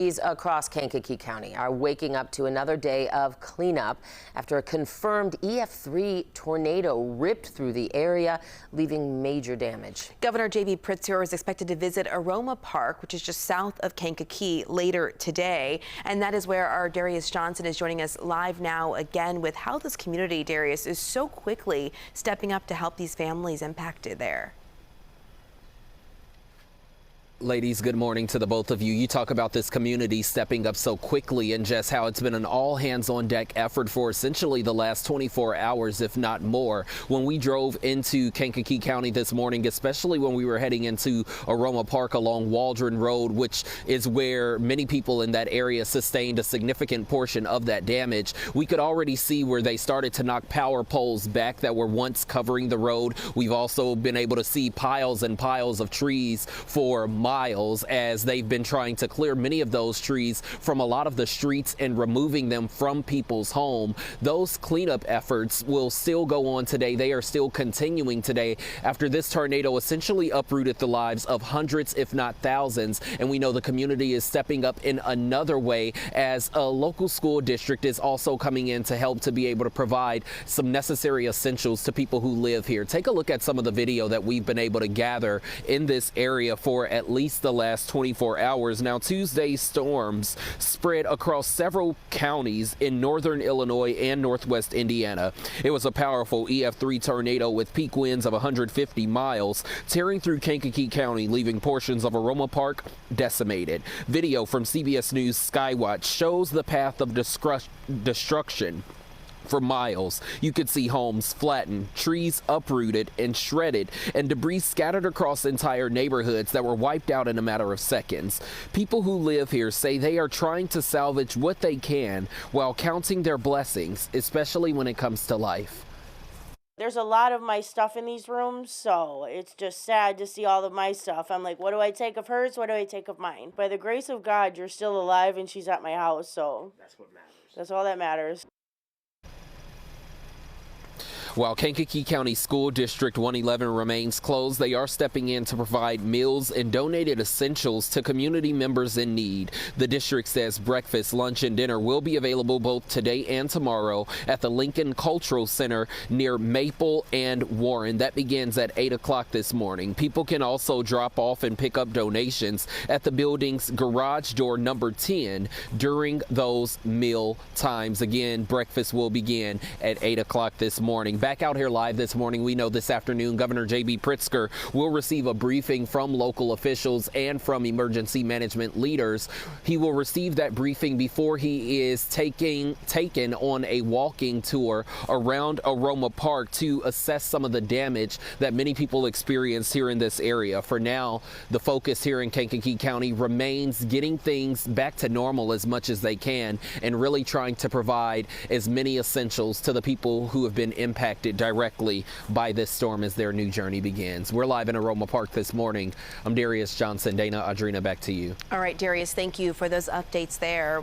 Across Kankakee County are waking up to another day of cleanup after a confirmed EF-3 tornado ripped through the area, leaving major damage. Governor J.B. Pritzker is expected to visit Aroma Park, which is just south of Kankakee, later today. And that is where our Darius Johnson is joining us live now again with how this community, Darius, is so quickly stepping up to help these families impacted there. Ladies, good morning to the both of you. You talk about this community stepping up so quickly and just how it's been an all hands on deck effort for essentially the last 24 hours, if not more. When we drove into Kankakee County this morning, especially when we were heading into Aroma Park along Waldron Road, which is where many people in that area sustained a significant portion of that damage, we could already see where they started to knock power poles back that were once covering the road. We've also been able to see piles and piles of trees for miles as they've been trying to clear many of those trees from a lot of the streets and removing them from people's home. Those cleanup efforts will still go on today. They are still continuing today after this tornado essentially uprooted the lives of hundreds, if not thousands. And we know the community is stepping up in another way as a local school district is also coming in to help to be able to provide some necessary essentials to people who live here. Take a look at some of the video that we've been able to gather in this area for at least the last 24 hours. Now, Tuesday's storms spread across several counties in northern Illinois and northwest Indiana. It was a powerful EF-3 tornado with peak winds of 150 miles, tearing through Kankakee County, leaving portions of Aroma Park decimated. Video from CBS News Skywatch shows the path of destruction. For miles, you could see homes flattened, trees uprooted and shredded, and debris scattered across entire neighborhoods that were wiped out in a matter of seconds. People who live here say they are trying to salvage what they can while counting their blessings, especially when it comes to life. There's a lot of my stuff in these rooms, so it's just sad to see all of my stuff. I'm like, what do I take of hers? What do I take of mine? By the grace of God, you're still alive and she's at my house, so that's what matters. That's all that matters. While Kankakee County School District 111 remains closed, they are stepping in to provide meals and donated essentials to community members in need. The district says breakfast, lunch, and dinner will be available both today and tomorrow at the Lincoln Cultural Center near Maple and Warren. That begins at 8 o'clock this morning. People can also drop off and pick up donations at the building's garage door number 10 during those meal times. Again, breakfast will begin at 8 o'clock this morning. Back out here live this morning, we know this afternoon Governor J.B. Pritzker will receive a briefing from local officials and from emergency management leaders. He will receive that briefing before he is taken on a walking tour around Aroma Park to assess some of the damage that many people experienced here in this area. For now, the focus here in Kankakee County remains getting things back to normal as much as they can and really trying to provide as many essentials to the people who have been impacted directly by this storm as their new journey begins. We're live in Aroma Park this morning. I'm Darius Johnson. Dana, Audrina, back to you. All right, Darius, thank you for those updates there.